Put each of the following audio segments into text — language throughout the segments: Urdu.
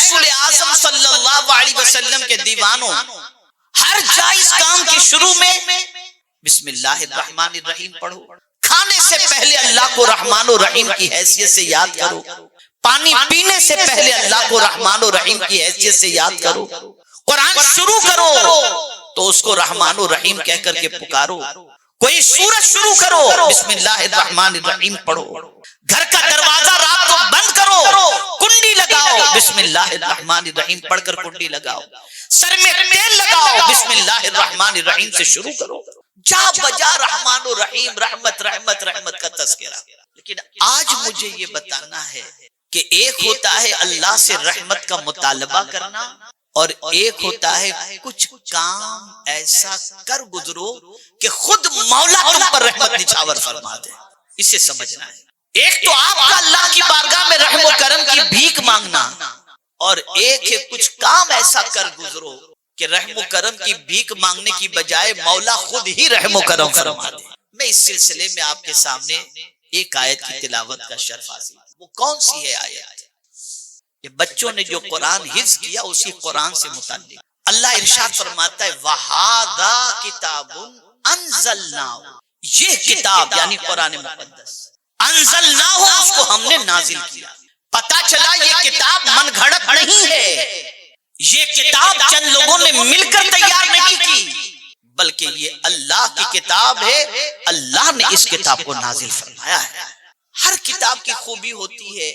رسول اعظم صلی اللہ علیہ وسلم کے دیوانوں ہر جائز کام کے شروع میں بسم اللہ الرحمن الرحیم پڑھو، کھانے سے پہلے اللہ کو رحمان و رحیم کی حیثیت سے یاد کرو، پانی پینے سے پہلے اللہ کو رحمان و رحیم کی حیثیت سے یاد کرو، قرآن شروع کرو تو اس کو رحمان و رحیم کہہ کر کے پکارو، کوئی سورت شروع کرو بسم اللہ الرحمن الرحیم پڑھو، گھر کا دروازہ رات کو بند کرو، کنڈی لگاؤ بسم اللہ الرحمن الرحیم پڑھ کر کنڈی لگاؤ، سر میں تیل لگاؤ بسم اللہ الرحمن الرحیم سے شروع کرو، جا بجا رحمان و رحیم رحمت رحمت رحمت کا تذکرہ۔ لیکن آج مجھے یہ بتانا ہے کہ ایک ہوتا ہے اللہ سے رحمت کا مطالبہ کرنا اور ایک ہوتا ہے کچھ کام ایسا کر گزرو کہ خود مولا تم پر رحمت نچھاور فرما دے۔ اسے سمجھنا ہے، ایک تو آپ کا اللہ کی بارگاہ میں رحم و کرم کی بھیک مانگنا، اور ایک ہے کچھ کام ایسا کر گزرو کہ رحم و کرم کی بھیک مانگنے کی بجائے مولا خود ہی رحم و کرم فرما دے۔ میں اس سلسلے میں آپ کے سامنے ایک آیت کی تلاوت کا شرف حاصل، وہ کون سی ہے آیت؟ کہ بچوں نے جو قرآن حفظ کیا اسی قرآن سے متعلق اللہ ارشاد فرماتا ہے وَهَذَا كِتَابٌ أَنزَلْنَاهُ، یہ کتاب یعنی قرآن مقدس، انزلناہ اس کو ہم نے نازل کیا۔ پتا چلا یہ کتاب من گھڑت نہیں ہے، یہ کتاب چند لوگوں نے مل کر تیار نہیں کی، بلکہ یہ اللہ کی کتاب ہے، اللہ نے اس کتاب کو نازل فرمایا ہے۔ ہر کتاب کی خوبی ہوتی ہے،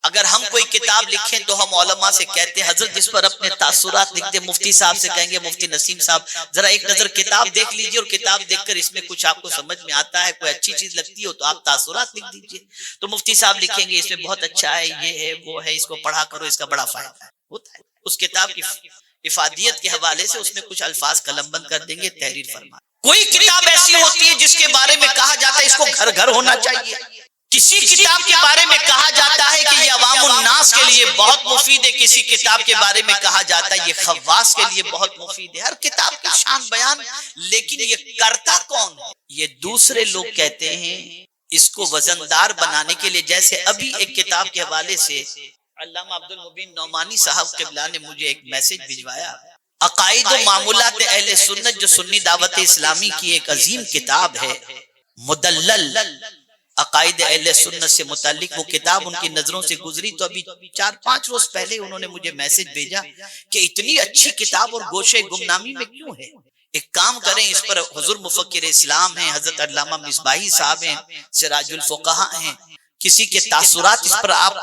اگر ہم کوئی کتاب لکھیں تو ہم علماء سے کہتے ہیں حضرت جس پر اپنے تاثرات لکھ دیں، مفتی صاحب سے کہیں گے مفتی نسیم صاحب ذرا ایک نظر کتاب دیکھ لیجئے، اور کتاب دیکھ کر اس میں کچھ آپ کو سمجھ میں آتا ہے، کوئی اچھی چیز لگتی ہو تو آپ تاثرات لکھ دیجئے، تو مفتی صاحب لکھیں گے اس میں بہت اچھا ہے، یہ ہے وہ ہے، اس کو پڑھا کرو، اس کا بڑا فائدہ ہے۔ ہوتا ہے اس کتاب کی افادیت کے حوالے سے اس میں کچھ الفاظ قلم بند کر دیں گے، تحریر فرما۔ کوئی کتاب ایسی ہوتی ہے جس کے بارے میں کہا جاتا ہے اس کو گھر گھر ہونا چاہیے، کسی کتاب کے بارے میں کہا جاتا ہے کہ یہ عوام الناس کے لیے بہت مفید ہے، کسی کتاب کے بارے میں کہا جاتا ہے یہ خواص کے لیے بہت مفید ہے۔ ہر کتاب کی شان بیان، لیکن یہ کرتا کون ہے؟ یہ دوسرے لوگ کہتے ہیں اس کو وزندار بنانے کے لیے۔ جیسے ابھی ایک کتاب کے حوالے سے علامہ عبد المبین نعمانی صاحب قبلہ نے مجھے ایک میسج بھجوایا، عقائد و معمولات اہل سنت جو سنی دعوت اسلامی کی ایک عظیم کتاب ہے، مدلل عقائد اہل سنت سے متعلق وہ کتاب ان کی نظروں سے گزری، تو ابھی 4-5 روز پہلے انہوں نے مجھے میسج بھیجا کہ اتنی اچھی کتاب اور گوشے گمنامی میں کیوں ہے؟ ایک کام کریں، اس پر حضور مفکر اسلام ہیں، حضرت علامہ مصباحی صاحب ہیں، سراج الفقہاء ہیں، کسی کے تاثرات اس پر آپ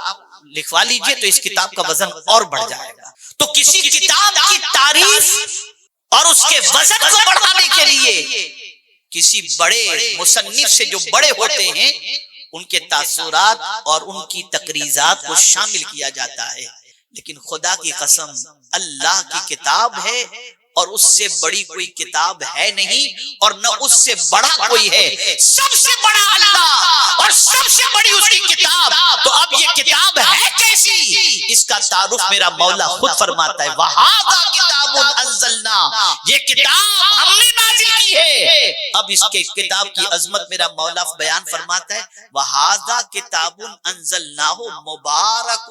لکھوا لیجئے تو اس کتاب کا وزن اور بڑھ جائے گا۔ تو کسی کتاب کی تعریف اور اس کے وزن کو بڑھانے کے لیے کسی بڑے مصنف سے جو بڑے ہوتے ہیں ان کے تاثرات اور ان کی تقریضات کو شامل کیا جاتا ہے، لیکن خدا کی قسم اللہ کی کتاب ہے اور اس سے بڑی کوئی کتاب ہے نہیں، اور نہ اس سے بڑا کوئی ہے، سب سے بڑا اللہ اور سب سے بڑی اس کی کتاب۔ تو اب یہ کتاب ہے کیسی؟ اس کا تعارف میرا مولا خود فرماتا ہے وَهَذَا كِتَابٌ أَنزَلْنَاهُ، یہ کتاب ہم نے نازل کی ہے۔ اب اس کے کتاب کی عظمت میرا مولا بیان فرماتا ہے وَهَذَا كِتَابٌ أَنزَلْنَاهُ مُبَارَكٌ،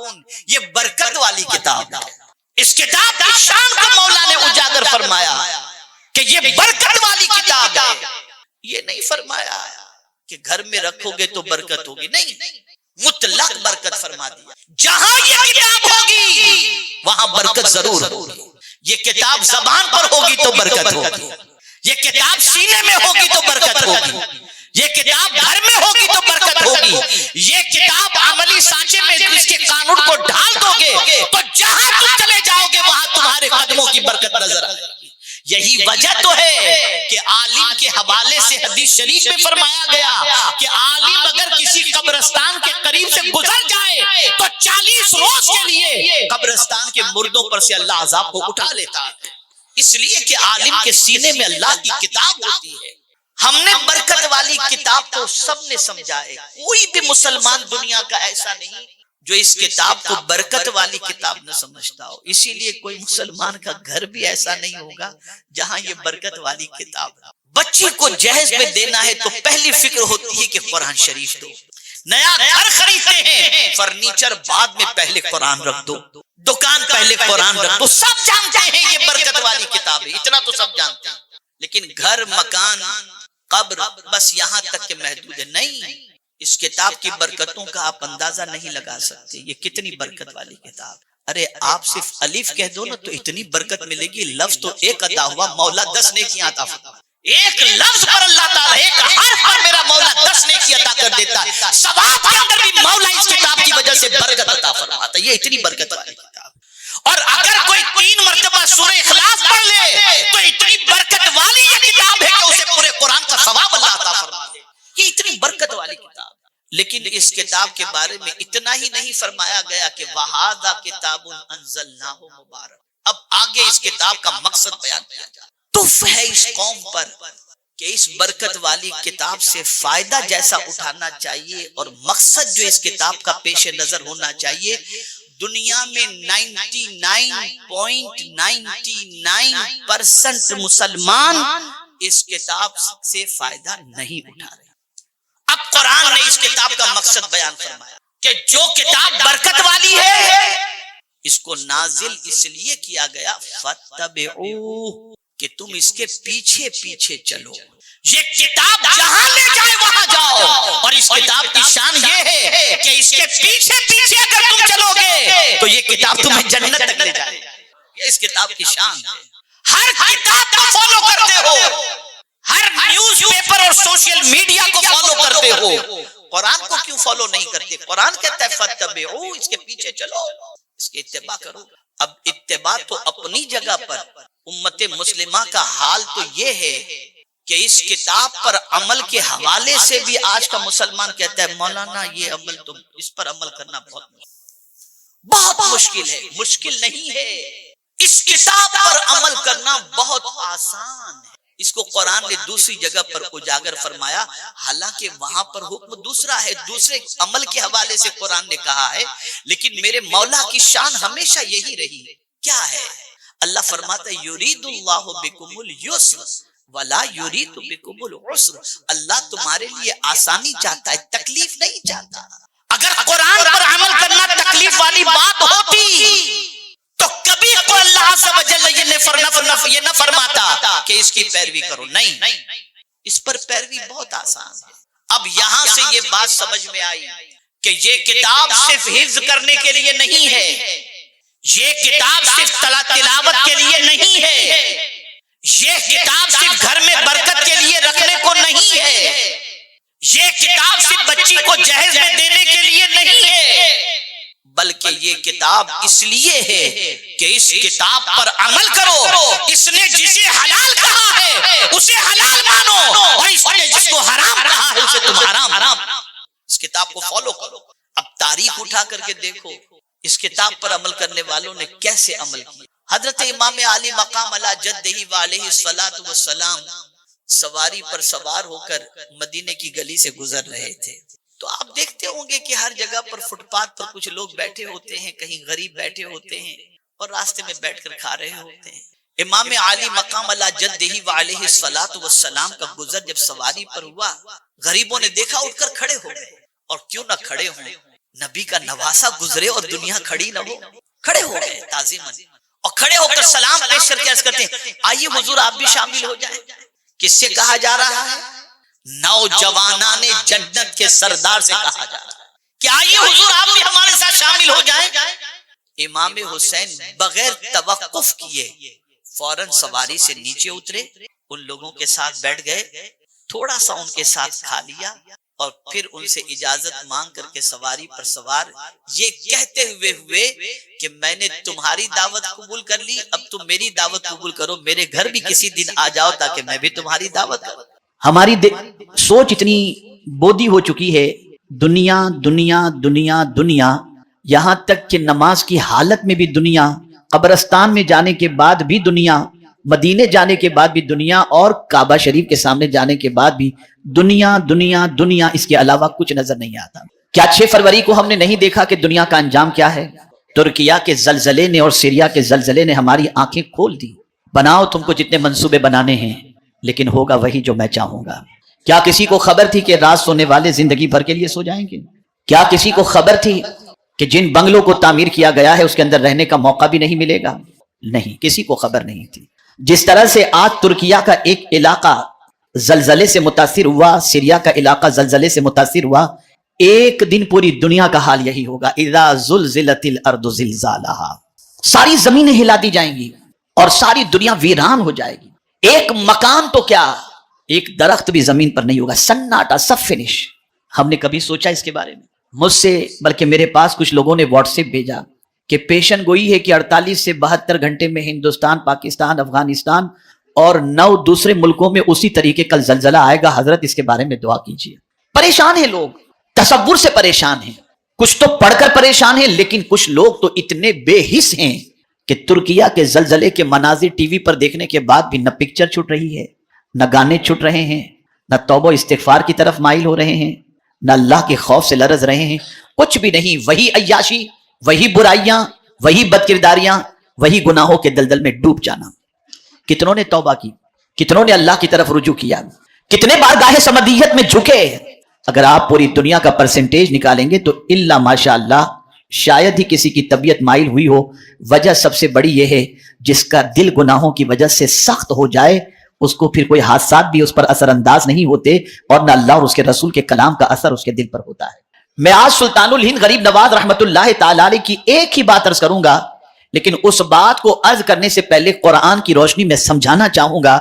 یہ برکت والی کتاب ہے۔ اس کتاب کی شان کو مولا نے اجاگر فرمایا کہ یہ برکت والی کتاب ہے۔ یہ نہیں فرمایا کہ گھر میں رکھو گے تو برکت ہوگی، نہیں، مطلق برکت فرما دیا۔ جہاں یہ کتاب ہوگی وہاں برکت ضرور ہوگی، یہ کتاب زبان پر ہوگی تو برکت ہوگی، یہ کتاب سینے میں ہوگی تو برکت ہوگی، یہ کتاب گھر میں ہوگی تو برکت ہوگی، یہ کتاب عملی سانچے میں اس کے قانون کو ڈھال دو گے تو جہاں تم چلے جاؤ گے وہاں تمہارے قدموں کی برکت نظر آئے گی۔ یہی وجہ تو ہے کہ عالم کے حوالے سے حدیث شریف میں فرمایا گیا کہ عالم اگر کسی قبرستان کے قریب سے گزر جائے تو 40 روز کے لیے قبرستان کے مردوں پر سے اللہ عذاب کو اٹھا لیتا ہے، اس لیے کہ عالم کے سینے میں اللہ کی کتاب ہوتی ہے۔ ہم نے برکت والی کتاب کو سب نے سمجھا ہے، کوئی بھی مسلمان دنیا کا ایسا نہیں جو اس کتاب کو برکت والی کتاب نہ سمجھتا ہو، اسی لیے کوئی مسلمان کا گھر بھی ایسا نہیں ہوگا جہاں یہ برکت والی کتاب ہے۔ بچی کو جہیز میں دینا ہے تو پہلی فکر ہوتی ہے کہ قرآن شریف دو، نیا گھر خریدتے ہیں فرنیچر بعد میں، پہلے قرآن رکھ دو، دکان پہلے قرآن رکھ دو. سب جانتے ہیں یہ برکت والی کتاب ہے، اتنا تو سب جانتے ہیں. لیکن گھر، مکان، قبر بس یہاں تک کہ محدود ہے. نہیں، اس کتاب کی برکتوں کا آپ اندازہ نہیں لگا سکتے. یہ کتنی برکت والی کتاب. ارے آپ صرف الف کہہ دو نا تو اتنی برکت ملے گی. لفظ تو ایک ادا ہوا، مولا 10 نیکیاں عطا فرماتا. ایک لفظ پر اللہ تعالیٰ، ایک حرف پر میرا مولا 10 نیکی عطا کر دیتا ہے. ثواب کے اندر بھی مولا اس کتاب کی وجہ سے برکت عطا فرماتا. یہ اتنی برکت والی کتاب. اور اگر کوئی 3 مرتبہ سورہ اخلاص پڑھ لے تو اتنی برکت والی یہ کتاب ہے کہ اسے پورے قرآن کا ثواب اللہ عطا فرما دے. یہ اتنی برکت والی کتاب. لیکن اس کتاب کے بارے میں اتنا ہی نہیں فرمایا گیا کہ وَهَذَا كِتَابٌ أَنزَلْنَاهُ مُبَارَكٌ. اب آگے اس کتاب کا مقصد بیان کیا جائے. تف ہے اس قوم پر کہ اس برکت والی کتاب سے فائدہ جیسا اٹھانا چاہیے اور مقصد جو اس کتاب کا پیش نظر ہونا چاہیے. دنیا میں 99.99% مسلمان اس کتاب سے فائدہ نہیں اٹھا رہے. اب قرآن نے اس کتاب کا مقصد بیان فرمایا کہ جو کتاب برکت والی ہے اس کو نازل اس لیے کیا گیا فَاتَّبِعُوهُ کہ تم اس کے پیچھے پیچھے چلو. یہ کتاب جہاں لے جائے وہاں جاؤ. اور اس کتاب کی شان یہ ہے کہ اس کے پیچھے پیچھے اگر تم چلو گے تو یہ کتاب تمہیں جنت تک لے جائے. یہ اس کتاب کی شان ہے. ہر کتاب کو فالو کرتے ہو، ہر نیوز پیپر اور سوشل میڈیا کو فالو کرتے ہو، قرآن کو کیوں فالو نہیں کرتے؟ قرآن کہتا ہے فَاتَّبِعُوهُ اس کے پیچھے چلو، اس کے اتباع کرو. اب اتباع تو اپنی جگہ پر. امت مسلمہ کا حال تو یہ ہے کہ اس کتاب پر عمل کے حوالے سے بھی آج کا مسلمان کہتا ہے مولانا یہ عمل تو اس پر عمل کرنا بہت مشکل ہے. مشکل نہیں ہے، اس کتاب پر عمل کرنا بہت آسان ہے. اس کو قرآن نے دوسری جگہ پر اجاگر فرمایا، حالانکہ وہاں پر حکم دوسرا ہے، دوسرے عمل کے حوالے سے قرآن نے کہا ہے. لیکن میرے مولا کی شان ہمیشہ یہی رہی. کیا ہے؟ اللہ فرماتا ہے یرید اللہ بکم اليسر ولا یرید بکم العسر. اللہ تمہارے لیے آسانی چاہتا ہے، تکلیف نہیں چاہتا. اگر قرآن پر عمل کرنا تکلیف والی بات ہوتی تو کبھی کو اللہ عز و جل یہ نہ فرماتا کہ اس کی پیروی کرو. نہیں، اس پر پیروی بہت آسان ہے. اب یہاں سے یہ بات سمجھ میں آئی کہ یہ کتاب صرف حفظ کرنے کے لیے نہیں ہے، یہ کتاب صرف تلاوت کے لیے نہیں ہے، یہ کتاب صرف گھر میں برکت کے لیے رکھنے کو نہیں ہے، یہ کتاب صرف بچی کو جہیز میں دینے کے لیے نہیں ہے، بلکہ یہ کتاب اس لیے ہے کہ اس کتاب پر عمل کرو. اس نے جسے حلال کہا ہے اسے حلال مانو، اور اس نے جس کو حرام کہا ہے اسے تم حرام. اس کتاب کو فالو کرو. اب تاریخ اٹھا کر کے دیکھو اس کتاب پر عمل کرنے والوں نے کیسے عمل کیا. حضرت امام علی مقام علی جدہ وعلیہ الصلوۃ والسلام سواری پر سوار ہو کر مدینے کی گلی سے گزر رہے تھے تو آپ دیکھتے ہوں گے کہ ہر جگہ پر فٹ پاتھ پر کچھ لوگ بیٹھے ہوتے ہیں، کہیں غریب بیٹھے ہوتے ہیں اور راستے میں بیٹھ کر کھا رہے ہوتے ہیں. امام علی مقام علی جدہ وعلیہ الصلوۃ والسلام کا گزر جب سواری پر ہوا، غریبوں نے دیکھا اٹھ کر کھڑے ہو گئے. اور کیوں نہ کھڑے ہوں، نبی کا نواسا گزرے اور دنیا کھڑی نہ ہو. کھڑے ہو گئے تعظیماً، اور کھڑے ہو کر سلام پیش کر کے عرض کرتے ہیں آئیے حضور آپ بھی شامل ہو جائیں. کس سے کہا جا رہا ہے؟ نوجوانان جنت کے سردار سے کہا جا رہا ہے کہ آئیے حضور آپ بھی ہمارے ساتھ شامل ہو جائیں. امام حسین بغیر توقف کیے فوراً سواری سے نیچے اترے، ان لوگوں کے ساتھ بیٹھ گئے، تھوڑا سا ان کے ساتھ کھا لیا اور پھر ان سے اجازت مانگ کر کے سواری پر سوار یہ کہتے ہوئے کہ میں نے تمہاری دعوت قبول کر لی، اب تم میری دعوت قبول کرو، میرے گھر بھی کسی دن آ جاؤ تاکہ میں بھی تمہاری دعوت کروں. ہماری سوچ اتنی بودی ہو چکی ہے، دنیا دنیا دنیا دنیا، یہاں تک کہ نماز کی حالت میں بھی دنیا، قبرستان میں جانے کے بعد بھی دنیا، مدینے جانے کے بعد بھی دنیا، اور کعبہ شریف کے سامنے جانے کے بعد بھی دنیا دنیا دنیا. اس کے علاوہ کچھ نظر نہیں آتا. کیا 6 فروری کو ہم نے نہیں دیکھا کہ دنیا کا انجام کیا ہے؟ ترکیہ کے زلزلے نے اور سیریا کے زلزلے نے ہماری آنکھیں کھول دی. بناؤ تم کو جتنے منصوبے بنانے ہیں، لیکن ہوگا وہی جو میں چاہوں گا. کیا کسی کو خبر تھی کہ رات سونے والے زندگی بھر کے لیے سو جائیں گے؟ کیا کسی کو خبر تھی کہ جن بنگلوں کو تعمیر کیا گیا ہے اس کے اندر رہنے کا موقع بھی نہیں ملے گا؟ نہیں، کسی کو خبر نہیں تھی۔ جس طرح سے آج ترکیہ کا ایک علاقہ زلزلے سے متاثر ہوا، سیریا کا علاقہ زلزلے سے متاثر ہوا، ایک دن پوری دنیا کا حال یہی ہوگا۔ اذا زلزلت الارض زلزالها، ساری زمینیں ہلا دی جائیں گی اور ساری دنیا ویران ہو جائے گی۔ ایک مکان تو کیا، ایک درخت بھی زمین پر نہیں ہوگا، سناٹا، سب فنش۔ ہم نے کبھی سوچا اس کے بارے میں؟ مجھ سے بلکہ میرے پاس کچھ لوگوں نے واٹس ایپ بھیجا کہ پیشن گوئی ہے کہ 48 سے 72 گھنٹے میں ہندوستان، پاکستان، افغانستان اور 9 دوسرے ملکوں میں اسی طریقے کا زلزلہ آئے گا، حضرت اس کے بارے میں دعا کیجیے۔ پریشان ہیں لوگ، تصور سے پریشان ہیں، کچھ تو پڑھ کر پریشان ہیں، لیکن کچھ لوگ تو اتنے بے حس ہیں کہ ترکیہ کے زلزلے کے مناظر ٹی وی پر دیکھنے کے بعد بھی نہ پکچر چھٹ رہی ہے، نہ گانے چھٹ رہے ہیں، نہ توبہ استغفار کی طرف مائل ہو رہے ہیں، نہ اللہ کے خوف سے لرز رہے ہیں، کچھ بھی نہیں۔ وہی عیاشی، وہی برائیاں، وہی بد کرداریاں، وہی گناہوں کے دلدل میں ڈوب جانا۔ کتنوں نے توبہ کی، کتنوں نے اللہ کی طرف رجوع کیا، کتنے بار گاہ سمدیت میں جھکے۔ اگر آپ پوری دنیا کا پرسنٹیج نکالیں گے تو الا ماشاء اللہ شاید ہی کسی کی طبیعت مائل ہوئی ہو۔ وجہ سب سے بڑی یہ ہے جس کا دل گناہوں کی وجہ سے سخت ہو جائے، اس کو پھر کوئی حادثات بھی اس پر اثر انداز نہیں ہوتے، اور نہ اللہ اور اس کے رسول کے کلام کا اثر اس کے دل پر ہوتا ہے۔ میں آج سلطان الہند غریب نواز رحمت اللہ تعالی علیہ کی ایک ہی بات عرض کروں گا، لیکن اس بات کو عرض کرنے سے پہلے قرآن کی روشنی میں سمجھانا چاہوں گا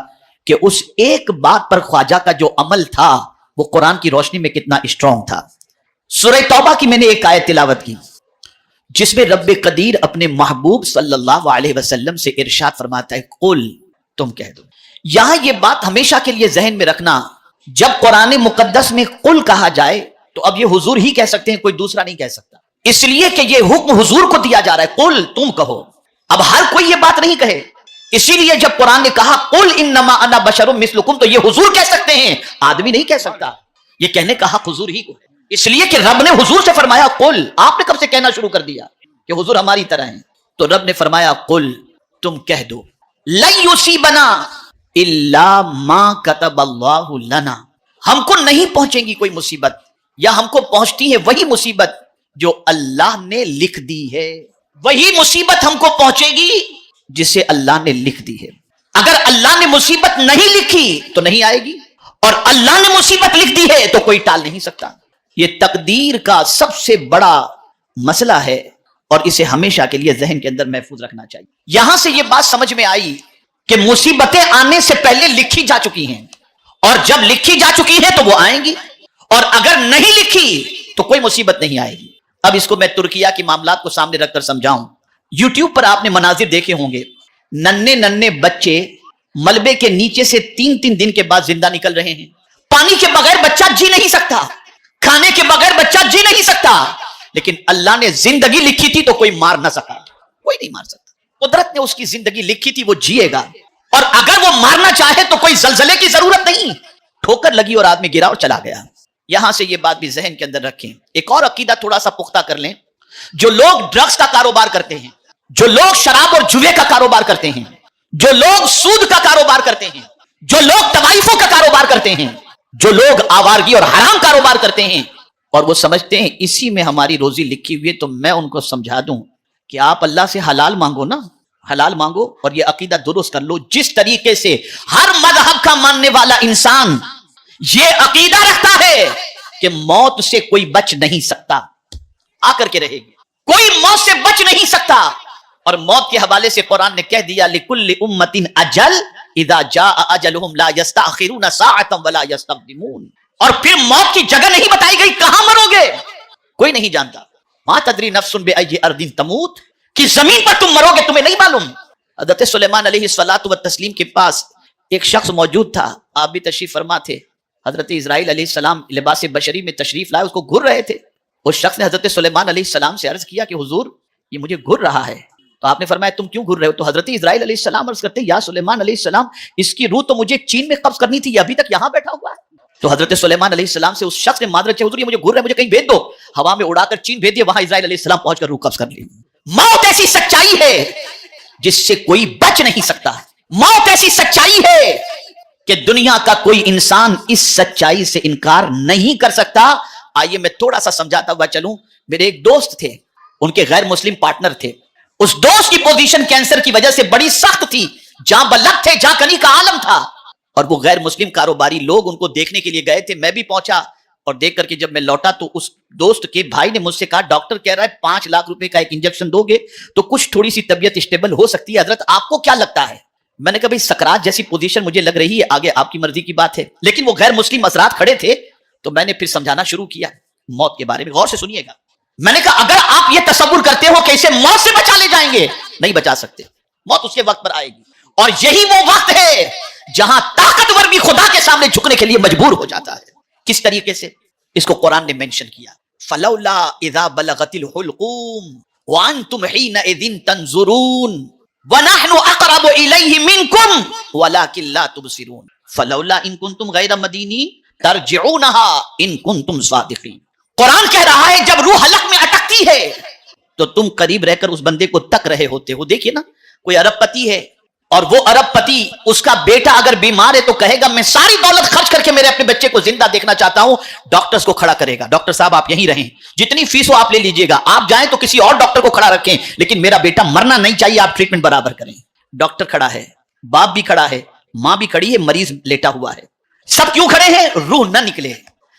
کہ اس ایک بات پر خواجہ کا جو عمل تھا وہ قرآن کی روشنی میں کتنا اسٹرانگ تھا۔ سورہ توبہ کی میں نے ایک آیت تلاوت کی جس میں رب قدیر اپنے محبوب صلی اللہ علیہ وسلم سے ارشاد فرماتا ہے، قل، تم کہہ دو۔ یہاں یہ بات ہمیشہ کے لیے ذہن میں رکھنا، جب قرآن مقدس میں قل کہا جائے تو اب یہ حضور ہی کہہ سکتے ہیں، کوئی دوسرا نہیں کہہ سکتا، اس لیے کہ یہ حکم حضور کو دیا جا رہا ہے، قل، تم کہو۔ اب ہر کوئی یہ بات نہیں کہے، اسی لیے جب قرآن نے کہا قل انما انا بشر مثلکم تو یہ حضور کہہ سکتے ہیں، آدمی نہیں کہہ سکتا۔ یہ کہنے کا حق حضور ہی کو ہے، اس لیے کہ رب نے حضور سے فرمایا قل۔ آپ نے کب سے کہنا شروع کر دیا کہ حضور ہماری طرح ہیں؟ تو رب نے فرمایا قل، تم کہہ دو، لن یصیبنا الا ما کتب اللہ لنا، ہم کو نہیں پہنچے گی کوئی مصیبت، یا ہم کو پہنچتی ہے وہی مصیبت جو اللہ نے لکھ دی ہے، وہی مصیبت ہم کو پہنچے گی جسے اللہ نے لکھ دی ہے۔ اگر اللہ نے مصیبت نہیں لکھی تو نہیں آئے گی، اور اللہ نے مصیبت لکھ دی ہے تو کوئی ٹال نہیں سکتا۔ یہ تقدیر کا سب سے بڑا مسئلہ ہے، اور اسے ہمیشہ کے لیے ذہن کے اندر محفوظ رکھنا چاہیے۔ یہاں سے یہ بات سمجھ میں آئی کہ مصیبتیں آنے سے پہلے لکھی جا چکی ہیں، اور جب لکھی جا چکی ہیں تو وہ آئیں گی، اور اگر نہیں لکھی تو کوئی مصیبت نہیں آئے گی۔ اب اس کو میں ترکیہ کے معاملات کو سامنے رکھ کر سمجھاؤں۔ یوٹیوب پر آپ نے مناظر دیکھے ہوں گے، ننھے ننھے بچے ملبے کے نیچے سے 3 دن کے بعد زندہ نکل رہے ہیں۔ پانی کے بغیر بچہ جی نہیں سکتا، کھانے کے بغیر بچہ جی نہیں سکتا، لیکن اللہ نے زندگی لکھی تھی تو کوئی مار نہ سکا، کوئی نہیں مار سکتا۔ قدرت نے اس کی زندگی لکھی تھی، وہ جیے گا، اور اگر وہ مارنا چاہے تو کوئی زلزلے کی ضرورت نہیں، ٹھوکر لگی اور آدمی گرا اور چلا گیا۔ یہاں سے یہ بات بھی ذہن کے اندر رکھیں۔ ایک اور عقیدہ تھوڑا سا پختہ کر لیں، جو لوگ ڈرگز کا کاروبار کرتے ہیں، جو لوگ شراب اور جوے کا کاروبار کرتے ہیں، جو لوگ سود کا کاروبار کرتے ہیں، جو لوگ طوائفوں کا کاروبار کرتے ہیں، جو لوگ آوارگی اور حرام کاروبار کرتے ہیں، اور وہ سمجھتے ہیں اسی میں ہماری روزی لکھی ہوئی ہے، تو میں ان کو سمجھا دوں کہ آپ اللہ سے حلال مانگو نا، حلال مانگو، اور یہ عقیدہ درست کر لو۔ جس طریقے سے ہر مذہب کا ماننے والا انسان یہ عقیدہ رکھتا ہے کہ موت سے کوئی بچ نہیں سکتا، آ کر کے رہے گی، کوئی موت سے بچ نہیں سکتا، اور موت کے حوالے سے قرآن نے کہہ دیا لِكُلِّ أُمَّةٍ أَجَلٌ إِذَا جَاءَ أَجَلُهُمْ لَا يَسْتَأْخِرُونَ سَاعَةً وَلَا يَسْتَقْدِمُونَ۔ اور پھر موت کی جگہ نہیں بتائی گئی، کہاں مرو گے کوئی نہیں جانتا۔ مَا تَدْرِي نَفْسٌ بِأَيِّ أَرْضٍ تَمُوتُ، کہ زمین پر تم مرو گے تمہیں نہیں معلوم۔ حضرت سلیمان علیہ الصلوۃ والتسلیم کے پاس ایک شخص موجود تھا، آپ بھی تشریف فرما تھے۔ حضرت اسرائیل علیہ السلام لباس بشری میں تشریف لائے، اس کو گھر رہے تھے۔ اس شخص نے حضرت سلیمان علیہ السلام سے عرض کیا کہ حضور یہ مجھے گھر رہا ہے، تو آپ نے فرمایا تم کیوں گھر رہے ہو؟ تو حضرت اسرائیل علیہ السلام عرض کرتے یا سلیمان علیہ السلام اس کی روح تو مجھے چین میں قبض کرنی تھی، یہ ابھی تک یہاں بیٹھا ہوا ہے۔ تو حضرت سلیمان علیہ السلام سے اس شخص نے معذرت چاہی، حضور یہ مجھے گھر رہا ہے، مجھے کہیں بھیج دو۔ ہوا میں اڑا کر چین بھیج دیا، وہاں اسرائیل علیہ السلام پہنچ کر روح قبض کر لی۔ موت ایسی سچائی ہے جس سے کوئی بچ نہیں سکتا، موت ایسی سچائی ہے کہ دنیا کا کوئی انسان اس سچائی سے انکار نہیں کر سکتا۔ آئیے میں تھوڑا سا سمجھاتا ہوا چلوں۔ میرے ایک دوست تھے، ان کے غیر مسلم پارٹنر تھے. اس دوست کی پوزیشن کینسر کی وجہ سے بڑی سخت تھی, جہاں بلغ تھے, جہاں کنی کا عالم تھا, اور وہ غیر مسلم کاروباری لوگ ان کو دیکھنے کے لیے گئے تھے. میں بھی پہنچا اور دیکھ کر کے جب میں لوٹا تو اس دوست کے بھائی نے مجھ سے کہا ڈاکٹر کہہ رہا ہے 5 لاکھ روپے کا ایک انجیکشن دو گے تو کچھ تھوڑی سی طبیعت اسٹیبل ہو سکتی ہے, حضرت آپ کو کیا لگتا ہے؟ میں نے کہا بھائی سکرات جیسی پوزیشن مجھے لگ رہی ہے, آگے آپ کی مرضی کی بات ہے. لیکن وہ غیر مسلم حضرات کھڑے تھے تو میں نے پھر سمجھانا شروع کیا موت کے بارے میں. غور سے سنیے گا. میں نے کہا اگر آپ یہ تصور کرتے ہو کہ اسے موت سے بچا لے جائیں گے, نہیں بچا سکتے. موت اس کے وقت پر آئے گی, اور یہی وہ وقت ہے جہاں طاقتور بھی خدا کے سامنے جھکنے کے لیے مجبور ہو جاتا ہے. کس طریقے سے؟ اس کو قرآن نے مینشن کیا, فلولا اذا بلغت الحلقوم وانتم حينئذ تنظرون ونحن اقرب الیہ منکم ولکن لا تبصرون فلولا ان کنتم غیر مدینین ترجعونها ان کنتم صادقین. قرآن کہہ رہا ہے جب روح حلق میں اٹکتی ہے تو تم قریب رہ کر اس بندے کو تک رہے ہوتے ہو. دیکھیے نا, کوئی ارب پتی ہے اور وہ ارب پتی اس کا بیٹا اگر بیمار ہے تو کہے گا میں ساری دولت خرچ کر کے میرے اپنے بچے کو زندہ دیکھنا چاہتا ہوں. ڈاکٹرز کو کھڑا کرے گا, ڈاکٹر صاحب آپ یہیں رہیں, جتنی فیس ہو آپ لے لیجئے گا, آپ جائیں تو کسی اور ڈاکٹر کو کھڑا رکھیں, لیکن میرا بیٹا مرنا نہیں چاہیے, آپ ٹریٹمنٹ برابر کریں. ڈاکٹر کھڑا ہے, باپ بھی کھڑا ہے, ماں بھی کھڑی ہے, مریض لیٹا ہوا ہے. سب کیوں کھڑے ہیں؟ روح نہ نکلے.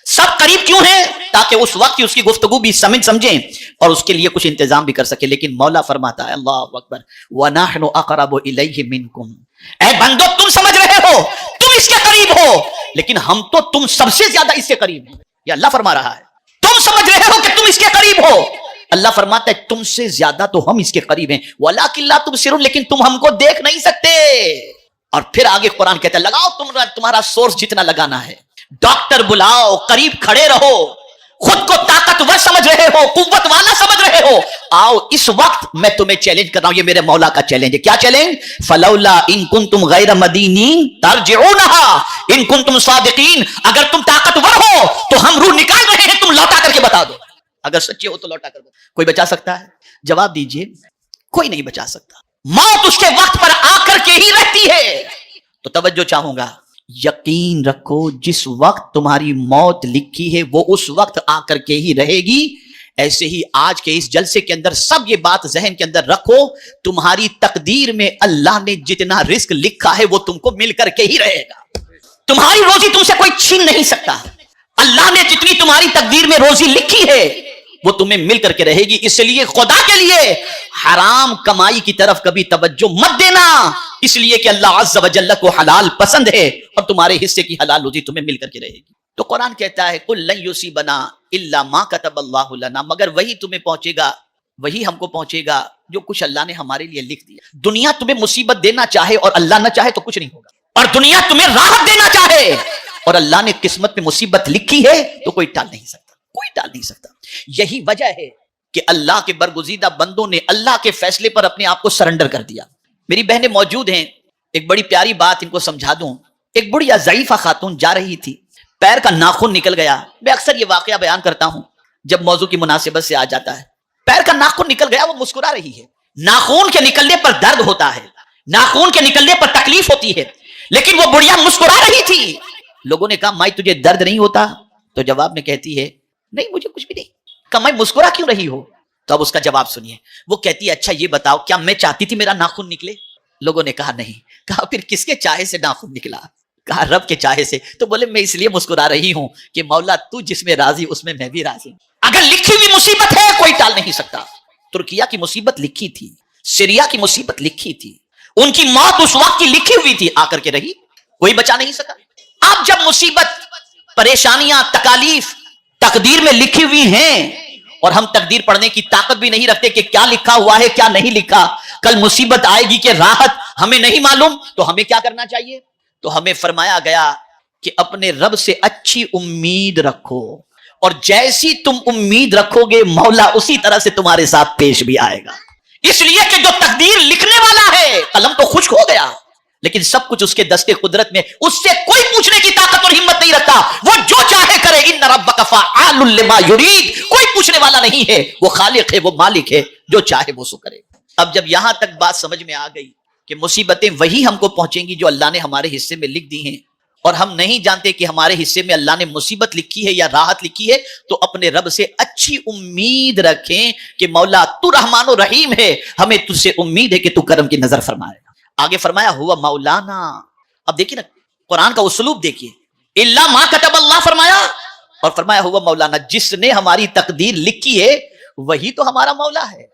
سب قریب کیوں ہیں؟ تاکہ اس وقت کی اس کی گفتگو بھی سمجھیں اور اس کے لیے کچھ انتظام بھی کر سکے. لیکن مولا فرماتا ہے اللہ اکبر وَنَحْنُ أَقْرَبُ إِلَيْهِ مِنْكُمْ, اے بندو تم سمجھ رہے ہو تم اس کے قریب ہو, لیکن ہم تو تم سب سے زیادہ اس سے قریب ہیں. یہ اللہ فرما رہا ہے. تم سمجھ رہے ہو کہ تم اس کے قریب ہو, اللہ فرماتا ہے تم سے زیادہ تو ہم اس کے قریب ہیں. وَلَٰكِن لَا تُبْصِرُونَ, لیکن تم ہم کو دیکھ نہیں سکتے. اور پھر آگے قرآن کہتا ہے لگاؤ تمہارا سورس جتنا لگانا ہے, ڈاکٹر بلاؤ, قریب کھڑے رہو, خود کو طاقتور سمجھ رہے ہو, قوت والا سمجھ رہے ہو, آؤ اس وقت میں تمہیں چیلنج کر رہا ہوں. یہ میرے مولا کا چیلنج ہے. کیا چیلنج؟ فلولا ان کنتم غیر مدینین ترجعونها ان کنتم صادقین, اگر تم طاقتور ہو تو ہم روح نکال رہے ہیں, تم لوٹا کر کے بتا دو. اگر سچے ہو تو لوٹا کر بتا. کوئی بچا سکتا ہے؟ جواب دیجئے, کوئی نہیں بچا سکتا. موت اس کے وقت پر آ کر کے ہی رہتی ہے. تو توجہ چاہوں گا, یقین رکھو جس وقت تمہاری موت لکھی ہے وہ اس وقت آ کر کے ہی رہے گی. ایسے ہی آج کے اس جلسے کے اندر سب یہ بات ذہن کے اندر رکھو, تمہاری تقدیر میں اللہ نے جتنا رزق لکھا ہے وہ تم کو مل کر کے ہی رہے گا. تمہاری روزی تم سے کوئی چھین نہیں سکتا. اللہ نے جتنی تمہاری تقدیر میں روزی لکھی ہے وہ تمہیں مل کر کے رہے گی. اس لیے خدا کے لیے حرام کمائی کی طرف کبھی توجہ مت دینا, اس لیے کہ اللہ عز و جل کو حلال پسند ہے اور تمہارے حصے کی حلال روزی تمہیں مل کر کے رہے گی. تو قرآن کہتا ہے قُلْ لَن يُصِيبَنَا إِلَّا مَا كَتَبَ اللَّهُ لَنَا, مگر وہی تمہیں پہنچے گا, وہی ہم کو پہنچے گا جو کچھ اللہ نے ہمارے لیے لکھ دیا. دنیا تمہیں مصیبت دینا چاہے اور اللہ نہ چاہے تو کچھ نہیں ہوگا, اور دنیا تمہیں راحت دینا چاہے اور اللہ نے قسمت میں مصیبت لکھی ہے تو کوئی ٹال نہیں سکتا, کوئی ٹال نہیں سکتا. یہی وجہ ہے کہ اللہ کے برگزیدہ بندوں نے اللہ کے فیصلے پر اپنے آپ کو سرنڈر کر دیا. میری بہنیں موجود ہیں, ایک بڑی پیاری بات ان کو سمجھا دوں. ایک بڑھیا ضعیفہ خاتون جا رہی تھی, پیر کا ناخن نکل گیا. میں اکثر یہ واقعہ بیان کرتا ہوں جب موضوع کی مناسبت سے آ جاتا ہے. پیر کا ناخن نکل گیا, وہ مسکرا رہی ہے. ناخن کے نکلنے پر درد ہوتا ہے, ناخن کے نکلنے پر تکلیف ہوتی ہے, لیکن وہ بڑھیا مسکرا رہی تھی. لوگوں نے کہا مائی تجھے درد نہیں ہوتا؟ تو جواب میں کہتی ہے نہیں مجھے کچھ بھی نہیں. کہا مائی مسکرا کیوں رہی ہو؟ تو اب اس کا جواب سنیے. وہ کہتی ہے اچھا یہ بتاؤ کیا میں چاہتی تھی میرا ناخن نکلے؟ لوگوں نے کہا نہیں. کہا پھر کس کے چاہے سے ناخن نکلا؟ کہا رب کے چاہے سے. تو بولے میں اس لیے مسکرا رہی ہوں کہ مولا تو جس میں راضی اس میں بھی راضی. اگر لکھی ہوئی مصیبت ہے کوئی ٹال نہیں سکتا. ترکیہ کی مصیبت لکھی تھی, سیریا کی مصیبت لکھی تھی, ان کی موت اس وقت کی لکھی ہوئی تھی, آ کر کے رہی, کوئی بچا نہیں سکا. اب جب مصیبت, پریشانیاں, تکالیف تقدیر میں لکھی ہوئی ہیں اور ہم تقدیر پڑھنے کی طاقت بھی نہیں رکھتے کہ کیا لکھا ہوا ہے کیا نہیں لکھا, کل مصیبت آئے گی کہ راحت ہمیں نہیں معلوم, تو ہمیں کیا کرنا چاہیے؟ تو ہمیں فرمایا گیا کہ اپنے رب سے اچھی امید رکھو, اور جیسی تم امید رکھو گے مولا اسی طرح سے تمہارے ساتھ پیش بھی آئے گا. اس لیے کہ جو تقدیر لکھنے والا ہے, قلم تو خشک ہو گیا لیکن سب کچھ اس کے دستے قدرت میں, اس سے کوئی پوچھنے کی طاقت اور ہمت نہیں رکھتا. وہ جو چاہے کرے, ان ربک فعال لما یرید, کوئی پوچھنے والا نہیں ہے, وہ خالق ہے, وہ مالک ہے, جو چاہے وہ سو کرے. اب جب یہاں تک بات سمجھ میں آ گئی کہ مصیبتیں وہی ہم کو پہنچیں گی جو اللہ نے ہمارے حصے میں لکھ دی ہیں, اور ہم نہیں جانتے کہ ہمارے حصے میں اللہ نے مصیبت لکھی ہے یا راحت لکھی ہے، تو اپنے رب سے اچھی امید رکھیں کہ مولا تو رحمان و رحیم ہے، ہمیں تجھ سے امید ہے کہ تو کرم کی نظر فرمائے گا۔ آگے فرمایا ہوا مولانا، اب دیکھیے نا قرآن کا اسلوب دیکھیے، الا ما کتب اللہ فرمایا، اور فرمایا ہوا مولانا، جس نے ہماری تقدیر لکھی ہے وہی تو ہمارا مولا ہے۔